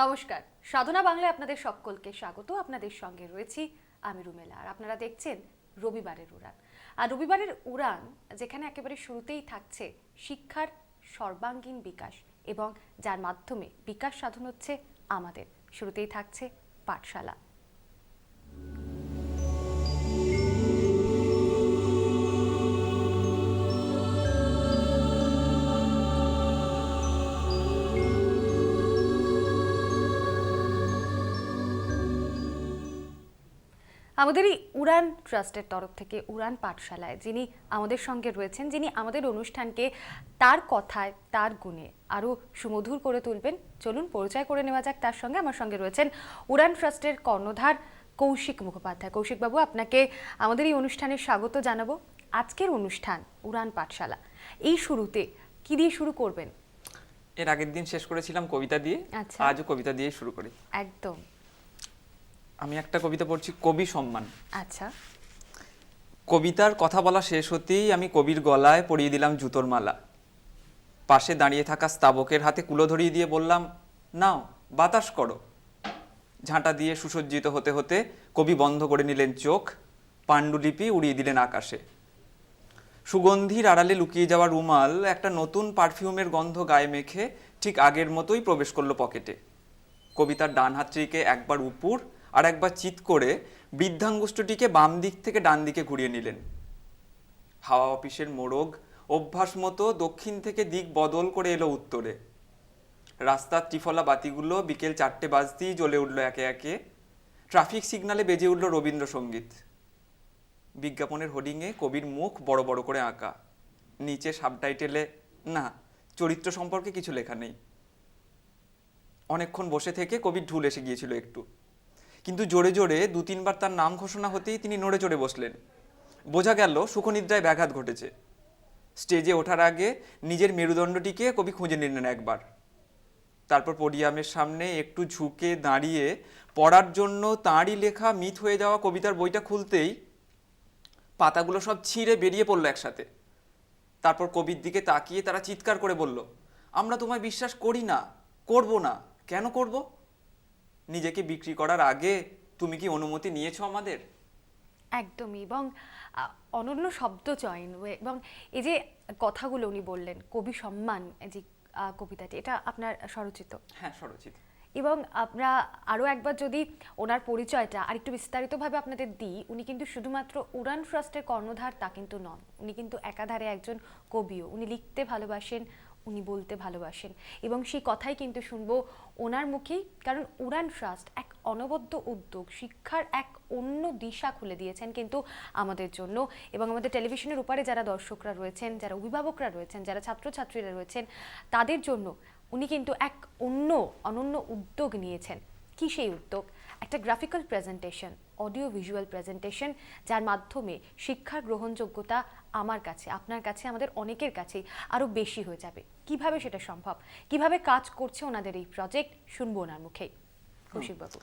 নমস্কার, সাধনা বাংলায় আপনাদের সকলকে স্বাগত। আপনাদের সঙ্গে রয়েছি আমি রুমেলা, আর আপনারা দেখছেন রবিবারের উড়ান। আর রবিবারের উড়ান যেখানে একেবারে শুরুতেই থাকছে শিক্ষার সর্বাঙ্গীন বিকাশ, এবং যার মাধ্যমে বিকাশ সাধন হচ্ছে আমাদের। শুরুতেই থাকছে পাঠশালা। আমাদের এই উড়ান ট্রাস্টের তরফ থেকে উড়ান পাঠশালায় যিনি আমাদের সঙ্গে রয়েছেন, যিনি আমাদের অনুষ্ঠানকে তার কথায় তার গুণে আরও সুমধুর করে তুলবেন, চলুন পরিচয় করে নেওয়া যাক তার সঙ্গে। আমার সঙ্গে রয়েছেন উড়ান ট্রাস্টের কর্ণধার কৌশিক মুখোপাধ্যায়। কৌশিকবাবু, আপনাকে আমাদের এই অনুষ্ঠানে স্বাগত জানাবো। আজকের অনুষ্ঠান উড়ান পাঠশালা, এই শুরুতে কি দিয়ে শুরু করবেন? এর আগের দিন শেষ করেছিলাম কবিতা দিয়ে, আজও কবিতা দিয়ে শুরু করি। একদম। আমি একটা কবিতা পড়ছি, কবি সম্মান। আচ্ছা। কবিতার কথা বলা শেষ হতেই আমি কবির গলায় পরিয়ে দিলাম জুতোর মালা। পাশে দাঁড়িয়ে থাকা স্তাবকের হাতে কুলো ধরিয়ে দিয়ে বললাম, নাও বাতাস করো। ঝাঁটা দিয়ে সুসজ্জিত হতে হতে কবি বন্ধ করে নিলেন চোখ, পাণ্ডুলিপি উড়িয়ে দিলেন আকাশে। সুগন্ধির আড়ালে লুকিয়ে যাওয়া রুমাল একটা নতুন পারফিউমের গন্ধ গায়ে মেখে ঠিক আগের মতোই প্রবেশ করলো পকেটে। কবিতার ডান হাতটিকে একবার উপর আর একবার চিৎ করে বৃদ্ধাঙ্গুষ্ঠটিকে বাম দিক থেকে ডান দিকে ঘুরিয়ে নিলেন। হাওয়া অফিসের মোড়ক অভ্যাস মতো দক্ষিণ থেকে দিক বদল করে এলো উত্তরে। রাস্তার ত্রিফলা বাতিগুলো বিকেল 4টে বাজতেই জ্বলে উঠল একে একে। ট্রাফিক সিগনালে বেজে উঠল রবীন্দ্রসঙ্গীত। বিজ্ঞাপনের হোর্ডিংয়ে কবির মুখ বড় বড় করে আঁকা, নিচে সাবটাইটেলে না, চরিত্র সম্পর্কে কিছু লেখা নেই। অনেকক্ষণ বসে থেকে কবির ঢুল এসে গিয়েছিল একটু, কিন্তু জোরে জোরে 2-3 বার তার নাম ঘোষণা হতেই তিনি নড়ে চড়ে বসলেন। বোঝা গেল সুখনিদ্রায় ব্যাঘাত ঘটেছে। স্টেজে ওঠার আগে নিজের মেরুদণ্ডটিকে কবি খুঁজে নিলেন একবার। তারপর পোডিয়ামের সামনে একটু ঝুঁকে দাঁড়িয়ে পড়ার জন্য তাঁরই লেখা মিথ হয়ে যাওয়া কবিতার বইটা খুলতেই পাতাগুলো সব ছিঁড়ে বেরিয়ে পড়লো একসাথে। তারপর কবির দিকে তাকিয়ে তারা চিৎকার করে বলল, আমরা তোমায় বিশ্বাস করি না, করব না। কেন করব? নিজেকে বিক্রি করার আগে তুমি কি অনুমতি নিয়েছো আমাদের? একদমই। এবং অনন্য শব্দ চয়ন এবং এই যে কথাগুলো উনি বললেন, কবি সম্মান যে কবিতাটি, এটা আপনার স্বরচিত? হ্যাঁ, স্বরচিত। এবং আমরা আরও একবার যদি ওনার পরিচয়টা আর একটু বিস্তারিতভাবে আপনাদের দিই, উনি কিন্তু শুধুমাত্র উড়ান ট্রাস্টের কর্ণধার তা কিন্তু নন, উনি কিন্তু একাধারে একজন কবিও। উনি লিখতে ভালোবাসেন, উনি বলতে ভালোবাসেন, এবং সেই কথাই কিন্তু শুনবো ওনার মুখেই। কারণ উড়ান ট্রাস্ট এক অনবদ্য উদ্যোগ, শিক্ষার এক অন্য দিশা খুলে দিয়েছেন কিন্তু আমাদের জন্য। এবং আমাদের টেলিভিশনের উপরে যারা দর্শকরা রয়েছেন, যারা অভিভাবকরা রয়েছেন, যারা ছাত্রছাত্রীরা রয়েছেন, তাদের জন্য উনি কিন্তু এক অনন্য উদ্যোগ নিয়েছেন। কি সেই উদ্যোগ? একটা graphical presentation, audio visual presentation, যার মাধ্যমে শিক্ষার গ্রহণযোগ্যতা আমার কাছে, আপনার কাছে, আমাদের অনেকের কাছেই আরও বেশি হয়ে যাবে। কিভাবে সেটা সম্ভব, কিভাবে কাজ করছে ওনাদের এই প্রজেক্ট, শুনবো ওনার মুখেই। কৌশিকবাবু,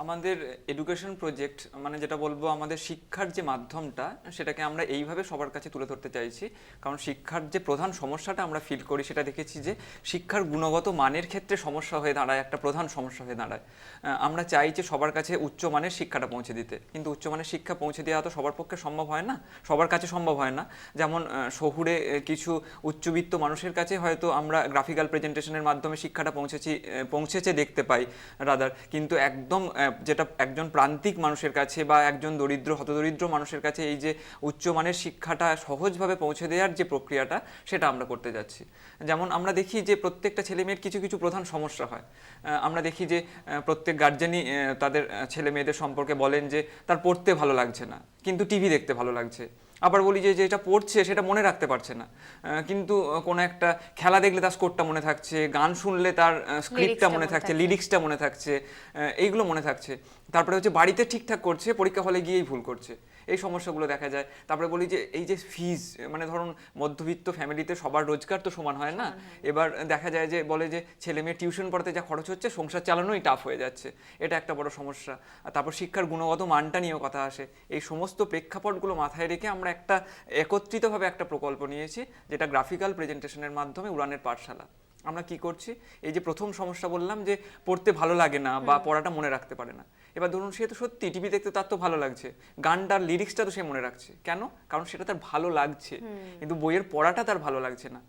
আমাদের এডুকেশন প্রজেক্ট মানে যেটা বলবো, আমাদের শিক্ষার যে মাধ্যমটা সেটাকে আমরা এইভাবে সবার কাছে তুলে ধরতে চাইছি। কারণ শিক্ষার যে প্রধান সমস্যাটা আমরা ফিল করি, সেটা দেখেছি যে শিক্ষার গুণগত মানের ক্ষেত্রে সমস্যা হয়ে দাঁড়ায়, একটা প্রধান সমস্যা হয়ে দাঁড়ায়। আমরা চাই যে সবার কাছে উচ্চমানের শিক্ষাটা পৌঁছে দিতে, কিন্তু উচ্চমানের শিক্ষা পৌঁছে দেওয়া তো সবার পক্ষে সম্ভব হয় না, সবার কাছে সম্ভব হয় না। যেমন শহুরে কিছু উচ্চবিত্ত মানুষের কাছে হয়তো আমরা গ্রাফিক্যাল প্রেজেন্টেশনের মাধ্যমে শিক্ষাটা পৌঁছেছে দেখতে পাই রাদার, কিন্তু একদম যেটা একজন প্রান্তিক মানুষের কাছে বা একজন দরিদ্র হতদরিদ্র মানুষের কাছে এই যে উচ্চমানের শিক্ষাটা সহজভাবে পৌঁছে দেওয়ার যে প্রক্রিয়াটা, সেটা আমরা করতে যাচ্ছি। যেমন আমরা দেখি যে প্রত্যেকটা ছেলেমেয়ের কিছু কিছু প্রধান সমস্যা হয়। আমরা দেখি যে প্রত্যেক গার্জেনই তাদের ছেলে মেয়েদের সম্পর্কে বলেন যে তার পড়তে ভালো লাগছে না, কিন্তু টিভি দেখতে ভালো লাগছে। আবার বলি যে যেটা পড়ছে সেটা মনে রাখতে পারছে না, কিন্তু কোনো একটা খেলা দেখলে তার স্কোরটা মনে থাকছে, গান শুনলে তার স্ক্রিপ্টটা মনে থাকছে, লিরিক্সটা মনে থাকছে, এইগুলো মনে থাকছে। তারপরে হচ্ছে বাড়িতে ঠিকঠাক করছে, পরীক্ষা হলে গিয়েই ভুল করছে, এই সমস্যাগুলো দেখা যায়। তারপরে বলি যে এই যে ফিজ, মানে ধরুন মধ্যবিত্ত ফ্যামিলিতে সবার রোজগার তো সমান হয় না। এবার দেখা যায় যে বলে যে ছেলে মেয়ে টিউশন পড়াতে যা খরচ হচ্ছে, সংসার চালানোই টাফ হয়ে যাচ্ছে, এটা একটা বড় সমস্যা। আর তারপর শিক্ষার গুণগত মানটা নিয়েও কথা আসে। এই সমস্ত প্রেক্ষাপটগুলো মাথায় রেখে আমরা একটা একত্রিতভাবে একটা প্রকল্প নিয়েছি, যেটা গ্রাফিক্যাল প্রেজেন্টেশনের মাধ্যমে উড়ানের পাঠশালা। আমরা কি করছি, এই যে প্রথম সমস্যা বললাম যে পড়তে ভালো লাগে না বা পড়াটা মনে রাখতে পারে না। এবার ধরুন সে তো সত্যি টিভি দেখতে তার তো ভালো লাগছে, গানটার লিরিক্সটা তো সে মনে রাখছে, কেন? কারণ সেটা তার ভালো লাগছে, কিন্তু বইয়ের পড়াটা তার ভালো লাগছে না।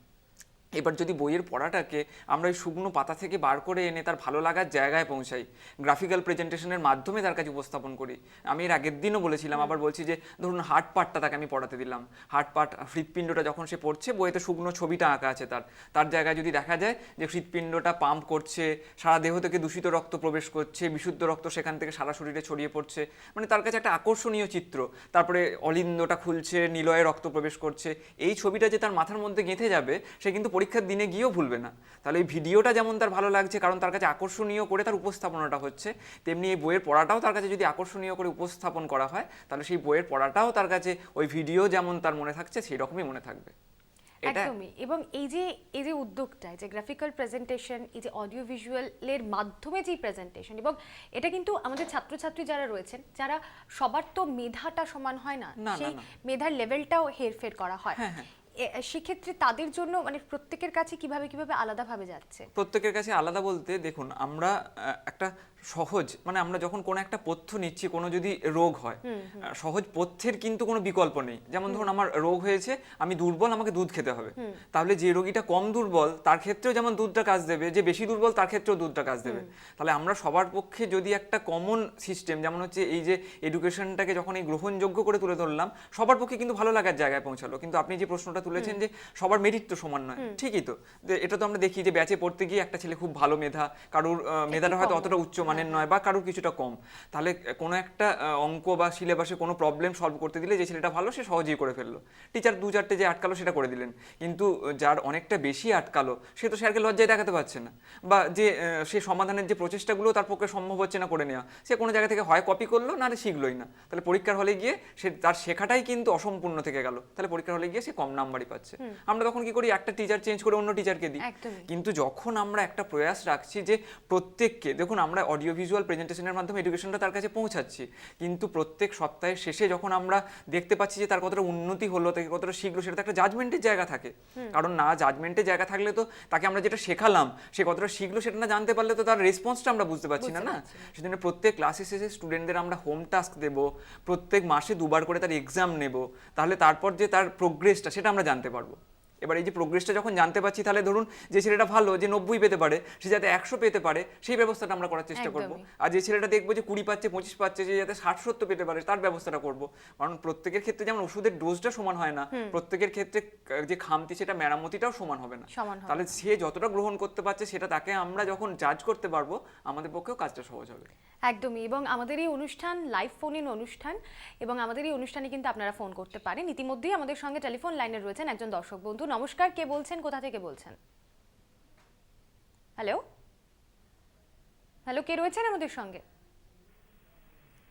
এবার যদি বইয়ের পড়াটাকে আমরা ওই শুকনো পাতা থেকে বার করে এনে তার ভালো লাগার জায়গায় পৌঁছাই, গ্রাফিক্যাল প্রেজেন্টেশনের মাধ্যমে তার কাছে উপস্থাপন করি। আমি এর আগের দিনও বলেছিলাম, আবার বলছি যে ধরুন হার্ট পার্টটা তাকে আমি পড়াতে দিলাম, হার্ট পার্ট হৃৎপিণ্ডটা যখন সে পড়ছে, বইয়েতে শুকনো ছবিটা আঁকা আছে তার জায়গায় যদি দেখা যায় যে হৃৎপিণ্ডটা পাম্প করছে, সারা দেহ থেকে দূষিত রক্ত প্রবেশ করছে, বিশুদ্ধ রক্ত সেখান থেকে সারা শরীরে ছড়িয়ে পড়ছে, মানে তার কাছে একটা আকর্ষণীয় চিত্র, তারপরে অলিন্দটা খুলছে, নিলয়ে রক্ত প্রবেশ করছে, এই ছবিটা যে তার মাথার মধ্যে গেঁথে যাবে, সে কিন্তু পরীক্ষার দিনে গিয়েও ভুলবে না। তাহলে এই ভিডিওটা যেমন তার ভালো লাগছে কারণ তার কাছে আকর্ষণীয় করে তার উপস্থাপনাটা হচ্ছে, তেমনি এই বইয়ের পড়াটাও তার কাছে যদি আকর্ষণীয় করে উপস্থাপন করা হয়, তাহলে সেই বইয়ের পড়াটাও তার কাছে ওই ভিডিও যেমন তার মনে থাকছে সেই রকমই মনে থাকবে। একদমই। এবং এই যে উদ্যোগটা, যে গ্রাফিক্যাল প্রেজেন্টেশন, এই যে অডিও ভিজুয়ালের মাধ্যমে যে প্রেজেন্টেশন, এবং এটা কিন্তু আমাদের ছাত্রছাত্রী যারা রয়েছেন, যারা সবার তো মেধাটা সমান হয় না, সেই মেধার লেভেলটাও হেরফের করা হয়, সেক্ষেত্রে তাদের জন্য মানে প্রত্যেকের কাছে কিভাবে আলাদাভাবে যাচ্ছে? প্রত্যেকের কাছে আলাদা বলতে দেখুন, আমরা একটা সহজ, মানে আমরা যখন কোনো একটা পথ্য নিচ্ছি, কোনো যদি রোগ হয়, সহজ পথ্যের কিন্তু কোনো বিকল্প নেই। যেমন ধরুন আমার রোগ হয়েছে, আমি দুর্বল, আমাকে দুধ খেতে হবে, তাহলে যে রোগীটা কম দুর্বল তার ক্ষেত্রেও যেমন দুধটা কাজ দেবে, যে বেশি দুর্বল তার ক্ষেত্রেও দুধটা কাজ দেবে। তাহলে আমরা সবার পক্ষে যদি একটা কমন সিস্টেম, যেমন হচ্ছে এই যে এডুকেশনটাকে যখন এই গ্রহণযোগ্য করে তুলে ধরলাম, সবার পক্ষে কিন্তু ভালো লাগার জায়গায় পৌঁছালো। কিন্তু আপনি যে প্রশ্নটা তুলেছেন যে সবার মেরিট তো সমান নয়, ঠিকই তো, এটা তো আমরা দেখি যে ব্যাচে পড়তে গিয়ে একটা ছেলে খুব ভালো মেধা, কারুর মেধাটা হয়তো অতটা উচ্চ মানের নয় বা কারুর কিছুটা কম, তাহলে কোনো একটা অঙ্ক বা সিলেবাসে কোনো প্রবলেম সলভ করতে দিলে যে ছেলেটা ভালো সে সহজেই করে ফেললো, টিচার দু চারটে যে আটকালো সেটা করে দিলেন, কিন্তু যার অনেকটা বেশি আটকালো সে তো স্যারকে লজ্জায় দেখাতে পারছে না, বা যে সে সমাধানের যে প্রচেষ্টাগুলো তার পক্ষে সম্ভব হচ্ছে না করে নেওয়া, সে কোনো জায়গা থেকে হয় কপি করলো না শিখলোই না, তাহলে পরীক্ষার হলে গিয়ে সে তার শেখাটাই কিন্তু অসম্পূর্ণ থেকে গেল, তাহলে পরীক্ষার হলে গিয়ে সে কম নাম্বারই পাচ্ছে। আমরা তখন কি করি, একটা টিচার চেঞ্জ করে অন্য টিচারকে দিই। কিন্তু যখন আমরা একটা প্রয়াস রাখছি যে প্রত্যেককে, দেখুন আমরা অডিও ভিজুয়াল প্রেজেন্টেশনের মাধ্যমে এডুকেশনটা তার কাছে পৌঁছাচ্ছি, কিন্তু প্রত্যেক সপ্তাহের শেষে যখন আমরা দেখতে পাচ্ছি যে তার কতটা উন্নতি হলো, তাকে কতটা শিখলো, সেটা একটা জাজমেন্টের জায়গা থাকে। কারণ না জাজমেন্টের জায়গা থাকলে তো তাকে আমরা যেটা শেখালাম সে কতটা শিখলো সেটা না জানতে পারলে তো তার রেসপন্সটা আমরা বুঝতে পারছি না। সেজন্য প্রত্যেক ক্লাসে শেষে স্টুডেন্টদের আমরা হোম টাস্ক দেব, প্রত্যেক মাসে দুবার করে তার এক্সাম নেব, তাহলে তারপর যে তার প্রোগ্রেসটা সেটা আমরা জানতে পারবো। এবার এই যে প্রোগ্রেসটা যখন জানতে পারছি, তাহলে ধরুন যে ছেলেটা ভালো, যে 90 পেতে পারে, সে যাতে 100 পেতে পারে সেই ব্যবস্থাটা আমরা করার চেষ্টা করব। আর যে ছেলেটা দেখবো যে 20 পাচ্ছে 25 পাচ্ছে, যে যাতে 60-70 পেতে পারে তার ব্যবস্থাটা করব। কারণ প্রত্যেকের ক্ষেত্রে যেমন ওষুধের ডোজটা সমান হয় না, প্রত্যেকের ক্ষেত্রে যে খামতি সেটা মেরামতিটাও সমান হবে না। তাহলে সে যতটা গ্রহণ করতে পারছে সেটা তাকে আমরা যখন জাজ করতে পারবো, আমাদের পক্ষেও কাজটা সহজ হবে। একদমই। এবং আমাদের এই অনুষ্ঠান লাইভ ফোন ইন অনুষ্ঠান, এবং আমাদের এই অনুষ্ঠানে কিন্তু আপনারা ফোন করতে পারেন। ইতিমধ্যেই আমাদের সঙ্গে টেলিফোন লাইনে রয়েছেন একজন দর্শক বন্ধু। নমস্কার, কে বলছেন, কোথা থেকে বলছেন? হ্যালো হ্যালো, কে রয়েছেন আমাদের সঙ্গে?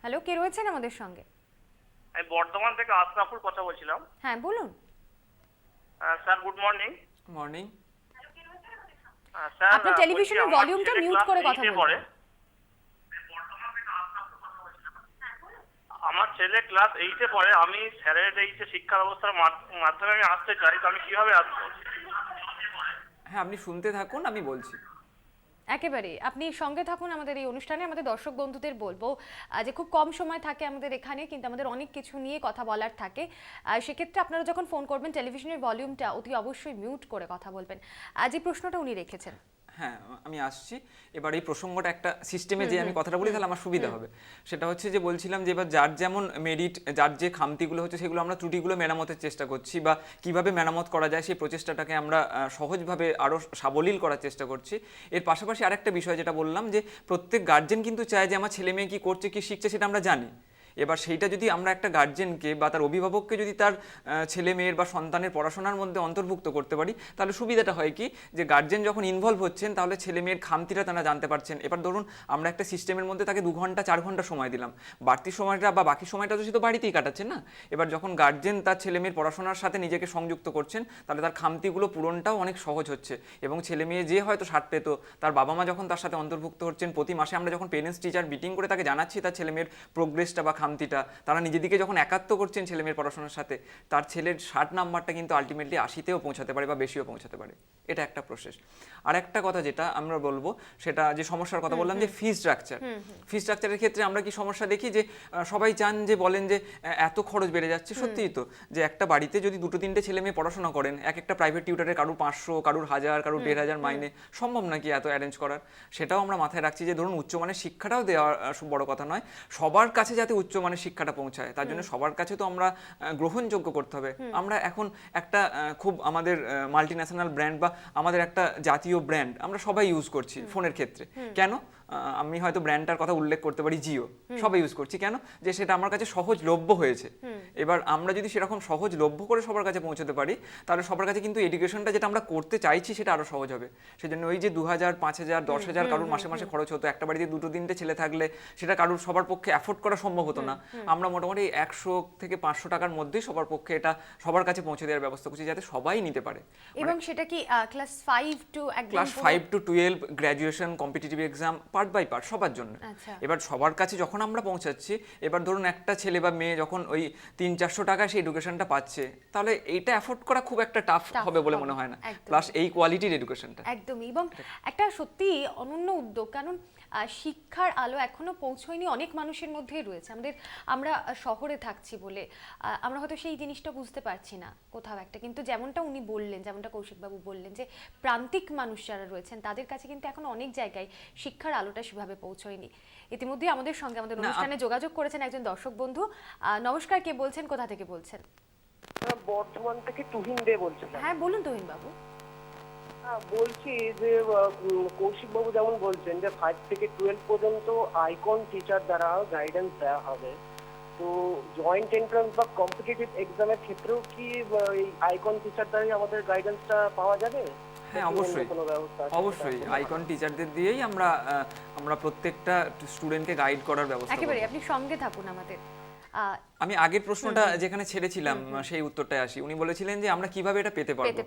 হ্যালো, কে রয়েছেন আমাদের সঙ্গে? আমি বর্ধমান থেকে আশরাফুল কথা বলছিলাম। হ্যাঁ বলুন। Sir good morning. Morning. Sir আপনি টেলিভিশনের ভলিউমটা মিউট করে কথা বলুন। আমার ছেলে ক্লাস 8-এ পড়ে, আমি স্যারের এই যে শিক্ষা ব্যবস্থার মাধ্যমে আমি আসতে চাই, তো আমি কিভাবে আসবো? হ্যাঁ, আপনি শুনতে থাকুন, আমি বলছি। একেবারে আপনি সঙ্গে থাকুন আমাদের এই অনুষ্ঠানে। আমাদের দর্শক বন্ধুদের বলবো যে খুব কম সময় থাকে আমাদের এখানে, কিন্তু আমাদের অনেক কিছু নিয়ে কথা বলার থাকে। সেক্ষেত্রে আপনারা যখন ফোন করবেন টেলিভিশনের ভলিউমটা অতি অবশ্যই মিউট করে কথা বলবেন। যে প্রশ্নটা উনি রেখেছেন, হ্যাঁ আমি আসছি। এবার এই প্রসঙ্গটা একটা সিস্টেমে যে আমি কথাটা বলি তাহলে আমার সুবিধা হবে। সেটা হচ্ছে যে বলছিলাম যে এবার যার যেমন মেরিট, যার যে খামতিগুলো হচ্ছে সেগুলো আমরা ত্রুটিগুলো মেরামতের চেষ্টা করছি, বা কিভাবে মেরামত করা যায় সেই প্রচেষ্টাটাকে আমরা সহজভাবে আরও সাবলীল করার চেষ্টা করছি। এর পাশাপাশি আরেকটা বিষয় যেটা বললাম, যে প্রত্যেক গার্জেন কিন্তু চায় যে আমার ছেলে মেয়ে কী করছে কী শিখছে সেটা আমরা জানি। এবার সেইটা যদি আমরা একটা গার্জেনকে বা তার অভিভাবককে যদি তার ছেলে মেয়ের বা সন্তানের পড়াশোনার মধ্যে অন্তর্ভুক্ত করতে পারি, তাহলে সুবিধাটা হয় কি, যে গার্জেন যখন ইনভলভ হচ্ছেন তাহলে ছেলে মেয়ের খামতিটা তারা জানতে পারছেন। এবার ধরুন আমরা একটা সিস্টেমের মধ্যে তাকে 2 ঘন্টা 4 ঘন্টা সময় দিলাম, বাড়তি সময়টা বা বাকি সময়টা তো সে তো বাড়িতেই কাটাচ্ছেন না। এবার যখন গার্জেন তার ছেলে মেয়ের পড়াশোনার সাথে নিজেকে সংযুক্ত করছেন, তাহলে তার খামতিগুলো পূরণটাও অনেক সহজ হচ্ছে। এবং ছেলে মেয়ে যে হয়তো 60 পেত, তার বাবা মা যখন তার সাথে অন্তর্ভুক্ত হচ্ছেন, প্রতি মাসে আমরা যখন পেরেন্টস টিচার মিটিং করে তাকে জানাচ্ছি তার ছেলে মেয়ের প্রোগ্রেসটা বা খামতিটা, তারা নিজেদিকে যখন একাত্ম করছেন ছেলে মেয়ের পড়াশোনার সাথে, তার ছেলের 60 নাম্বারটা কিন্তু আলটিমেটলি 80তেও পৌঁছাতে পারে বা বেশিও পৌঁছাতে পারে। এটা একটা প্রসেস। আর একটা কথা যেটা আমরা বলবো, সেটা যে সমস্যার কথা বললাম যে ফি স্ট্রাকচার। ফি স্ট্রাকচারের ক্ষেত্রে আমরা কি সমস্যা দেখি যে সবাই চান যে বলেন যে এত খরচ বেড়ে যাচ্ছে। সত্যিই তো, যে একটা বাড়িতে যদি 2-3টে ছেলে মেয়ে পড়াশোনা করেন, এক একটা প্রাইভেট টিউটরের কারুর 500, কারুর 1000, কারুর 1500 মাইনে, সম্ভব নাকি এত অ্যারেঞ্জ করার? সেটাও আমরা মাথায় রাখছি যে ধরুন উচ্চমানের শিক্ষাটাও দেওয়া বড় কথা নয়, সবার কাছে যাতে উচ্চমানের শিক্ষাটা পৌঁছায় তার জন্য সবার কাছে তো আমরা গ্রহণযোগ্য করতে হবে। আমরা এখন একটা খুব আমাদের মাল্টিন্যাশনাল ব্র্যান্ড বা আমাদের একটা জাতীয় ব্র্যান্ড আমরা সবাই ইউজ করছি ফোনের ক্ষেত্রে। কেন? আমি হয়তো ব্র্যান্ডটার কথা উল্লেখ করতে পারি জিও, সবাই ইউজ করছি। কেন? যে সেটা আমার কাছে সহজলভ্য হয়েছে। এবার আমরা যদি সেরকম সহজলভ্য করে সবার কাছে পৌঁছতে পারি, তাহলে সবার কাছে কিন্তু এডুকেশনটা যেটা আমরা করতে চাইছি সেটা আরো সহজ হবে। সেজন্য ওই যে 2000, 5000, 10,000 কারুর মাসে মাসে খরচ হতো, একটা বাড়িতে 2-3টে ছেলে থাকলে সেটা কারুর সবার পক্ষে অ্যাফোর্ড করা সম্ভব হতো না। আমরা মোটামুটি 100 থেকে 500 টাকার মধ্যেই সবার পক্ষে এটা সবার কাছে পৌঁছে দেওয়ার ব্যবস্থা করছি, যাতে সবাই নিতে পারে। এবং সেটা কি class 5 to class 5 to 12 graduation, competitive exam, part by part সবার জন্য। এবার সবার কাছে যখন আমরা পৌঁছাচ্ছি, এবার ধরুন একটা ছেলে বা মেয়ে যখন ওই 300-400 টাকা সেই এডুকেশনটা পাচ্ছে, তাহলে এইটা অ্যাফোর্ড করা খুব একটা টাফ হবে বলে মনে হয় না। প্লাস এই কোয়ালিটির এডুকেশনটা একদমই, এবং একটা সত্যি অনন্য উদ্যোগ। কারণ শিক্ষার আলো এখনো পৌঁছয়নি অনেক মানুষের মধ্যেই রয়েছে। আমরা শহরে থাকছি বলে আমরা হয়তো সেই জিনিসটা বুঝতে পারছি না কোথাও একটা, কিন্তু যেমনটা উনি বললেন, যেমনটা কৌশিকবাবু বললেন, যে প্রান্তিক মানুষ যারা রয়েছেন তাদের কাছে কিন্তু এখন অনেক জায়গায় শিক্ষার আলোটা সেভাবে পৌঁছয়নি। ইতিমধ্যে আমাদের সঙ্গে আমাদের অনুষ্ঠানে যোগাযোগ করেছেন একজন দর্শক বন্ধু। নমস্কার, কে বলছেন, কোথা থেকে বলছেন? বর্ধমান থেকে তুহিন দে বলছিলাম। হ্যাঁ বলুন তুহিন বাবু। বলছি যে কৌশিক বাবু যেমন বলছেন যে 5 থেকে 12 পর্যন্ত আইকন টিচার দ্বারা গাইডেন্স দেওয়া হবে, তো জয়েন্ট এন্ট্রান্স বা কম্পিটিটিভ এক্সামের ক্ষেত্রেও কি এই আইকন টিচার দ্বারাই আমাদের গাইডেন্সটা পাওয়া যাবে? হ্যাঁ অবশ্যই, অবশ্যই আইকন টিচারদের দিয়েই আমরা প্রত্যেকটা স্টুডেন্টকে গাইড করার ব্যবস্থা একেবারে করব। আপনি সঙ্গে থাকুন আমাদের। আমি আগের প্রশ্নটা যেখানে ছেড়েছিলাম সেই উত্তরটায় আসি। উনি বলেছিলেন যে আমরা কিভাবে এটা পেতে পারবো।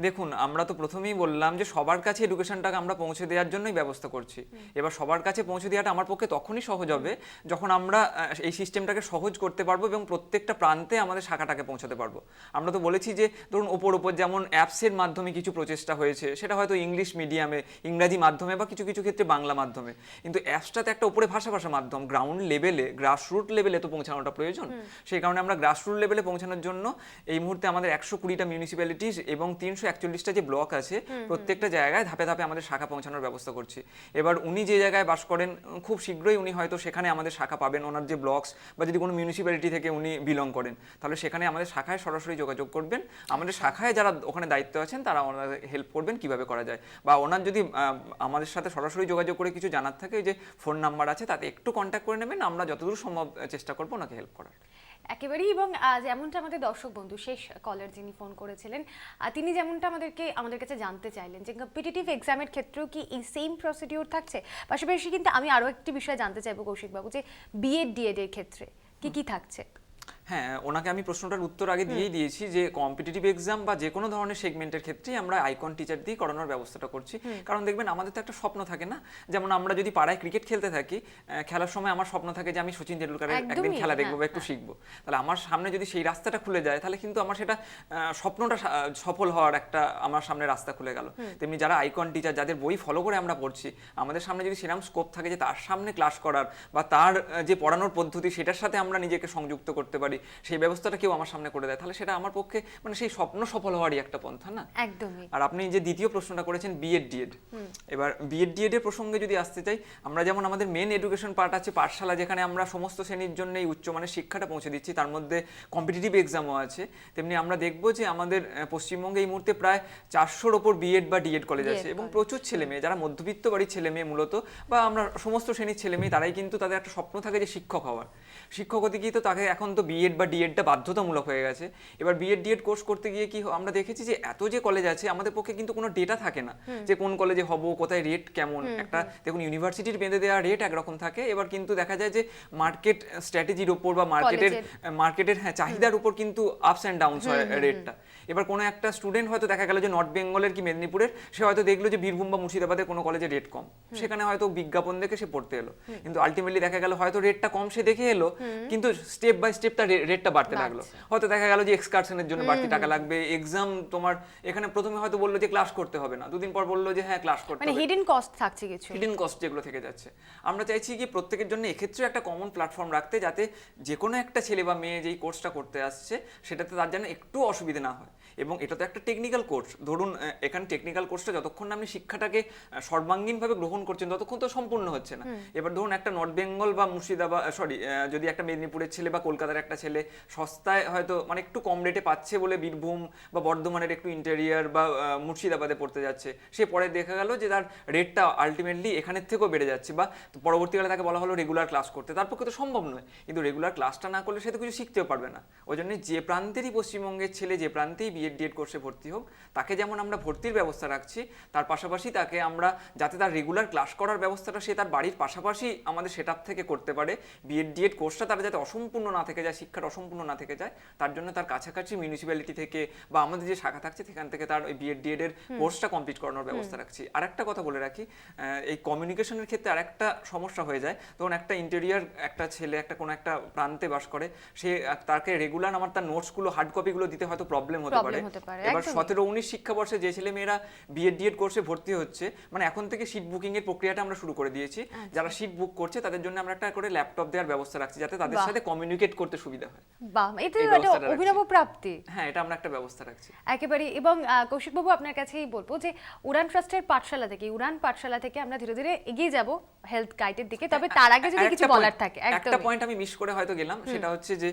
দেখুন, আমরা তো প্রথমেই বললাম যে সবার কাছে এডুকেশনটাকে আমরা পৌঁছে দেওয়ার জন্যই ব্যবস্থা করছি। এবার সবার কাছে পৌঁছে দেওয়াটা আমার পক্ষে তখনই সহজ হবে যখন আমরা এই সিস্টেমটাকে সহজ করতে পারবো এবং প্রত্যেকটা প্রান্তে আমাদের শাখাটাকে পৌঁছাতে পারবো। আমরা তো বলেছি যে ধরুন ওপর যেমন অ্যাপসের মাধ্যমে কিছু প্রচেষ্টা হয়েছে, সেটা হয়তো ইংলিশ মিডিয়ামে, ইংরাজি মাধ্যমে বা কিছু কিছু ক্ষেত্রে বাংলা মাধ্যমে, কিন্তু অ্যাপসটাতে একটা উপরে ভাষা মাধ্যম, গ্রাউন্ড লেভেলে, গ্রাসরুট লেভেলে তো পৌঁছানোটা প্রয়োজন। সেই কারণে আমরা গ্রাসরুট লেভেলে পৌঁছানোর জন্য এই মুহূর্তে আমাদের 120টা মিউনিসিপ্যালিটিস এবং 341টা যে ব্লক আছে, প্রত্যেকটা জায়গায় ধাপে ধাপে আমাদের শাখা পৌঁছানোর ব্যবস্থা করছি। এবার উনি যে জায়গায় বাস করেন, খুব শীঘ্রই উনি হয়তো সেখানে আমাদের শাখা পাবেন। ওনার যে ব্লকস বা যদি কোনো মিউনিসিপ্যালিটি থেকে উনি বিলং করেন, তাহলে সেখানে আমাদের শাখায় সরাসরি যোগাযোগ করবেন। আমাদের শাখায় যারা ওখানে দায়িত্ব আছেন তারা ওনাদের হেল্প করবেন কিভাবে করা যায়, বা ওনার যদি আমাদের সাথে সরাসরি যোগাযোগ করে কিছু জানার থাকে, যে ফোন নাম্বার আছে তাতে একটু কন্ট্যাক্ট করে নেবেন। আমরা যতদূর সম্ভব চেষ্টা করবো ওনাকে হেল্প করার। একেবারেই। এবং যেমনটা আমাদের দর্শক বন্ধু শেষ কলার যিনি ফোন করেছিলেন, তিনি যেমনটা আমাদের কাছে জানতে চাইলেন যে কম্পিটিটিভ এক্সামের ক্ষেত্রেও কি এই সেম প্রসিডিউর থাকছে। পাশাপাশি কিন্তু আমি আরও একটি বিষয় জানতে চাইবো কৌশিকবাবু, যে বিএড ডিএড এর ক্ষেত্রে কি কি থাকছে। হ্যাঁ, ওনাকে আমি প্রশ্নটার উত্তর আগে দিয়েই দিয়েছি যে কম্পিটিটিভ এক্সাম বা যে কোনো ধরনের সেগমেন্টের ক্ষেত্রেই আমরা আইকন টিচার দিয়ে করানোর ব্যবস্থাটা করছি। কারণ দেখবেন আমাদের তো একটা স্বপ্ন থাকে না, যেমন আমরা যদি পাড়ায় ক্রিকেট খেলতে থাকি, খেলার সময় আমার স্বপ্ন থাকে যে আমি সচিন তেন্ডুলকারের একদিন খেলা দেখবো বা একটু শিখবো। তাহলে আমার সামনে যদি সেই রাস্তাটা খুলে যায়, তাহলে কিন্তু আমার সেটা স্বপ্নটা সফল হওয়ার একটা আমার সামনে রাস্তা খুলে গেল। তেমনি যারা আইকন টিচার, যাদের বই ফলো করে আমরা পড়ছি, আমাদের সামনে যদি সেরকম স্কোপ থাকে যে তার সামনে ক্লাস করার বা তার যে পড়ানোর পদ্ধতি সেটার সাথে আমরা নিজেকে সংযুক্ত করতে পারি, সেই ব্যবস্থাটা কেউ আমার সামনে করে দেয়, তাহলে সেটা আমার পক্ষে মানে সেই স্বপ্ন সফল হওয়ারই একটা পন্থা না। একদমই। আর আপনি যে দ্বিতীয় প্রশ্নটা করেছেন বিএড ডিএড, এবার বিএড ডিএড এর প্রসঙ্গে যদি আসতে চাই, আমরা যেমন আমাদের মেন এডুকেশন পার্ট আছে পাঠশালা, যেখানে আমরা সমস্ত শ্রেণীর জন্য এই উচ্চমানের শিক্ষাটা পৌঁছে দিচ্ছি, তার মধ্যে কম্পিটিটিভ এক্সামও আছে। তেমনি আমরা দেখব যে আমাদের পশ্চিমবঙ্গে এই মুহূর্তে প্রায় 400-র ওপর বিএড বা ডিএড কলেজ আছে এবং প্রচুর ছেলে মেয়ে যারা মধ্যবিত্ত বাড়ির ছেলে মেয়ে মূলত, বা আমরা সমস্ত শ্রেণীর ছেলে মেয়ে, তারাই কিন্তু তাদের একটা স্বপ্ন থাকে যে শিক্ষক হওয়ার। শিক্ষক হতে গিয়ে তো তাকে এখন তো বিএড বিএড বা ডিএডটা বাধ্যতামূলক হয়ে গেছে। এবার বিএড ডিএড কোর্স করতে গিয়ে কি আমরা দেখেছি যে এত যে কলেজ আছে আমাদের পক্ষে কিন্তু কোনো ডেটা থাকে না যে কোন কলেজে হব, কোথায় রেট কেমন। একটা দেখুন ইউনিভার্সিটির বেঁধে দেওয়া রেট একরকম থাকে, এবার কিন্তু দেখা যায় যে মার্কেট স্ট্র্যাটেজির উপর বা মার্কেটের চাহিদার উপর কিন্তু আপস অ্যান্ড ডাউনস হয় রেটটা। এবার কোনো একটা স্টুডেন্ট হয়তো দেখা গেল যে নর্থ বেঙ্গলের কি মেদিনীপুরের, সে হয়তো দেখলো যে বীরভূম বা মুর্শিদাবাদের কোনো কলেজে রেট কম, সেখানে হয়তো বিজ্ঞাপন দেখে সে পড়তে এলো, কিন্তু আলটিমেটলি দেখা গেল হয়তো রেটটা কম সে দেখে এলো, কিন্তু স্টেপ বাই স্টেপ তার রেটটা বাড়তে লাগলো। হয়তো দেখা গেল যে এক্সকারশনের জন্য বাড়তি টাকা লাগবে, এক্সাম তোমার এখানে প্রথমে হয়তো বললো যে ক্লাস করতে হবে না, দুদিন পর বললো যে হ্যাঁ ক্লাস করতে মানে হবে, হিডেন কস্ট থাকছে কিছু, হিডেন কস্ট যেগুলো থেকে যাচ্ছে। আমরা চাইছি কি প্রত্যেকের জন্য এক্ষেত্রে একটা কমন প্ল্যাটফর্ম রাখতে, যাতে যে কোনো একটা ছেলে বা মেয়ে যেই কোর্সটা করতে আসছে সেটাতে তার যেন একটু অসুবিধা না হয়। এবং এটা তো একটা টেকনিক্যাল কোর্স, ধরুন এখানে টেকনিক্যাল কোর্সটা যতক্ষণ না আপনি শিক্ষাটাকে সর্বাঙ্গীনভাবে গ্রহণ করছেন ততক্ষণ তো সম্পূর্ণ হচ্ছে না। এবার ধরুন একটা নর্থ বেঙ্গল বা মুর্শিদাবাদ যদি একটা মেদিনীপুরের ছেলে বা কলকাতার একটা ছেলে সস্তায় হয়তো মানে একটু কম রেটে পাচ্ছে বলে বীরভূম বা বর্ধমানের একটু ইন্টেরিয়ার বা মুর্শিদাবাদে পড়তে যাচ্ছে, সে পরে দেখা গেল যে তার রেটটা আলটিমেটলি এখানের থেকেও বেড়ে যাচ্ছে, বা পরবর্তীকালে তাকে বলা হলো রেগুলার ক্লাস করতে, তার পক্ষে তো সম্ভব নয়। কিন্তু রেগুলার ক্লাসটা না করলে সে তো কিছু শিখতেও পারবে না। ওই জন্য যে প্রান্তেরই পশ্চিমবঙ্গের ছেলে যে প্রান্তেই বিএড ডিএড কোর্সে ভর্তি হোক, তাকে যেমন আমরা ভর্তির ব্যবস্থা রাখছি, তার পাশাপাশি তাকে আমরা যাতে তার রেগুলার ক্লাস করার ব্যবস্থাটা সে তার বাড়ির পাশাপাশি আমাদের সেটআপ থেকে করতে পারে, বিএড ডিএড কোর্সটা তার যাতে অসম্পূর্ণ না থেকে যায়, শিক্ষাটা অসম্পূর্ণ না থেকে যায়, তার জন্য তার কাছাকাছি মিউনিসিপ্যালিটি থেকে বা আমাদের যে শাখা থাকছে সেখান থেকে তার ওই বিএড ডিএড এর কোর্সটা কমপ্লিট করানোর ব্যবস্থা রাখছি। আর একটা কথা বলে রাখি, এই কমিউনিকেশনের ক্ষেত্রে আর একটা সমস্যা হয়ে যায়। তখন একটা ইন্টেরিয়ার একটা ছেলে একটা কোনো একটা প্রান্তে বাস করে, সে তাকে রেগুলার আমার তার নোটসগুলো হার্ড কপিগুলো দিতে হয়তো প্রবলেম হতে পারে। এবার 17-19 শিক্ষাবর্ষে যে ছেলে মেয়েরা বিএড ডিএড কোর্সে ভর্তি হচ্ছে, মানে এখন থেকে সিট বুকিং এর প্রক্রিয়াটা আমরা শুরু করে দিয়েছি। যারা সিট বুক করছে তাদের জন্য আমরা একটা করে ল্যাপটপ দেওয়ার ব্যবস্থা রাখছি, যাতে তাদের সাথে কমিউনিকেট করতে সুবিধা হয়। বাহ, এটা একটা অভিনব প্রাপ্তি। হ্যাঁ, এটা আমরা একটা ব্যবস্থা রাখছি একেবারে। এবং কৌশিক বাবু আপনার কাছেই বলবো যে উড়ান ট্রাস্টের পাঠশালা থেকে, উড়ান পাঠশালা থেকে আমরা ধীরে ধীরে এগিয়ে যাব হেলথ গাইডের দিকে, তবে তার আগে যদি কিছু বলার থাকে। একটা পয়েন্ট আমি মিস করে হয়তো গেলাম, সেটা হচ্ছে যে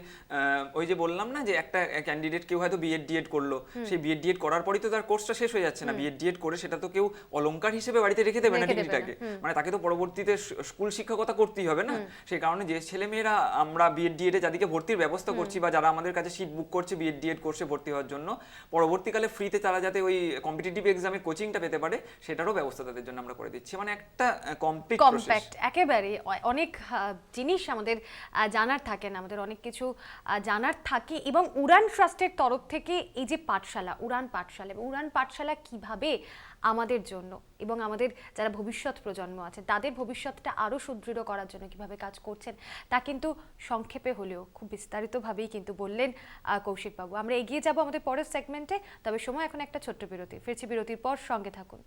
ওই যে বললাম না যে একটা ক্যান্ডিডেট কেউ হয়তো বিএড ডিএড করলো, সেই বিএড ডিএড করার পরই তো তার কোর্সটা শেষ হয়ে যাচ্ছে না। বিএড ডিএড করে সেটা তো কেউ অলংকার হিসেবে বাড়িতে রেখে দেবে না ডিগ্রিটাকে, মানে তাকে তো পরবর্তীতে স্কুল শিক্ষকতা করতেই হবে না। সেই কারণে যে ছেলেমেয়েরা আমরা বিএড ডিএড এ যাদেরকে ভর্তির ব্যবস্থা করছি বা যারা আমাদের কাছে সিট বুক করছে বিএড ডিএড কোর্সে ভর্তি হওয়ার জন্য, পরবর্তীকালে ফ্রিতে তারা যাতে ওই কম্পিটিটিভ এক্সামের কোচিংটা পেতে পারে, সেটারও ব্যবস্থা তাদের জন্য আমরা করে দিচ্ছি। মানে একটা কম্প্যাক্ট একেবারে অনেক জিনিস আমাদের জানার থাকে না, আমাদের অনেক কিছু জানার থাকে। এবং উড়ান ট্রাস্টের তরফ থেকে এই যে পাঠশালা, উড়ান পাঠশালা কিভাবে আমাদের জন্য এবং আমাদের যারা ভবিষ্যৎ প্রজন্ম আছে তাদের ভবিষ্যৎটা আরো সুদৃঢ় করার জন্য কিভাবে কাজ করছেন, তা কিন্তু সংক্ষেপে হলেও খুব বিস্তারিতভাবেই কিন্তু বললেন কৌশিক বাবু। আমরা এগিয়ে যাব আমাদের পরের সেগমেন্টে, তবে সময় এখন একটা ছোট্ট বিরতি। ফিরছি বিরতির পর, সঙ্গে থাকুন।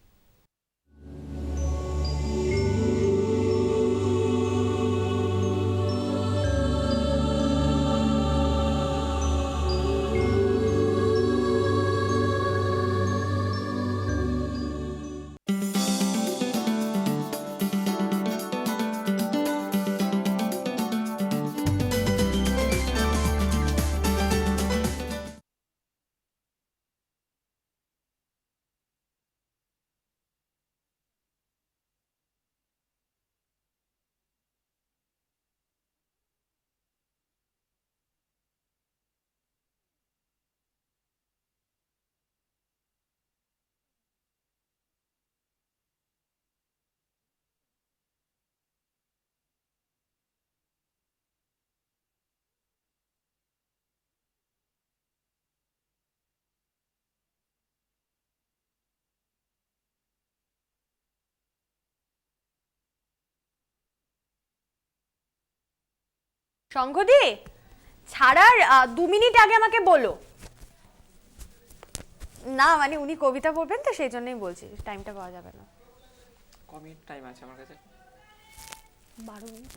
সংঘদি ছাড়ার 2 মিনিট আগে আমাকে বলো না, মানে উনি কবিতা পড়বেন তো সেই জন্যই বলছি, টাইমটা পাওয়া যাবে না। কমিট টাইম আছে আমার কাছে 12 মিনিট।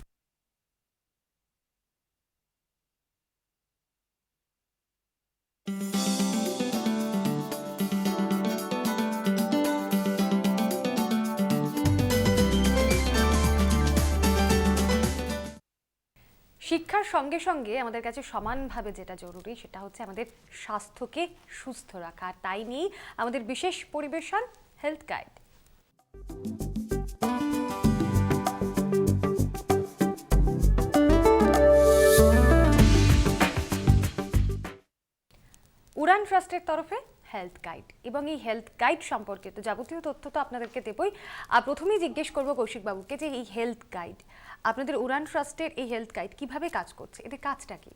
শিক্ষার সঙ্গে সঙ্গে আমাদের কাছে সমানভাবে যেটা জরুরি সেটা হচ্ছে আমাদের স্বাস্থ্যকে সুস্থ রাখা। তাই নিয়ে আমাদের বিশেষ পরিবেশন হেলথ গাইড। ট্রাস্টের তরফে হেলথ গাইড, এবং এই হেলথ গাইড সম্পর্কিত যাবতীয় তথ্য তো আপনাদেরকে দেবই। আর প্রথমেই জিজ্ঞেস করবো কৌশিক বাবুকে যে এই হেলথ গাইড, আপনাদের উড়ান ট্রাস্টের এই হেলথ গাইড কিভাবে কাজ করছে, এদের কাজটা কি?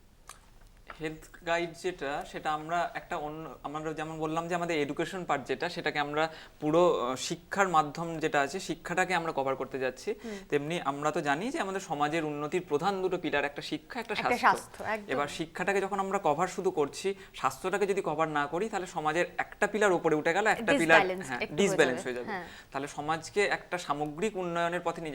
হেলথ গাইড যেটা, সেটা আমরা একটা অন্য, আমরা যেমন বললাম যে আমাদের এডুকেশন পার্ট যেটা, সেটাকে আমরা পুরো শিক্ষার মাধ্যম যেটা আছে শিক্ষাটাকে আমরা কভার করতে যাচ্ছি। তেমনি আমরা তো জানি যে আমাদের সমাজের উন্নতির প্রধান দুটো পিলার, একটা শিক্ষা, একটা স্বাস্থ্য। একদম। এবার শিক্ষাটাকে যখন আমরা কভার শুধু করছি, স্বাস্থ্যটাকে যদি কভার না করি, তাহলে সমাজের একটা পিলার উপরে উঠে গেল, একটা পিলার Disbalanced একটু হয়ে ডিসব্যালেন্স যাবে। হয়ে যাবে। হ্যাঁ। তাহলে সমাজকে একটা সামগ্রিক উন্নয়নের পথে নিয়ে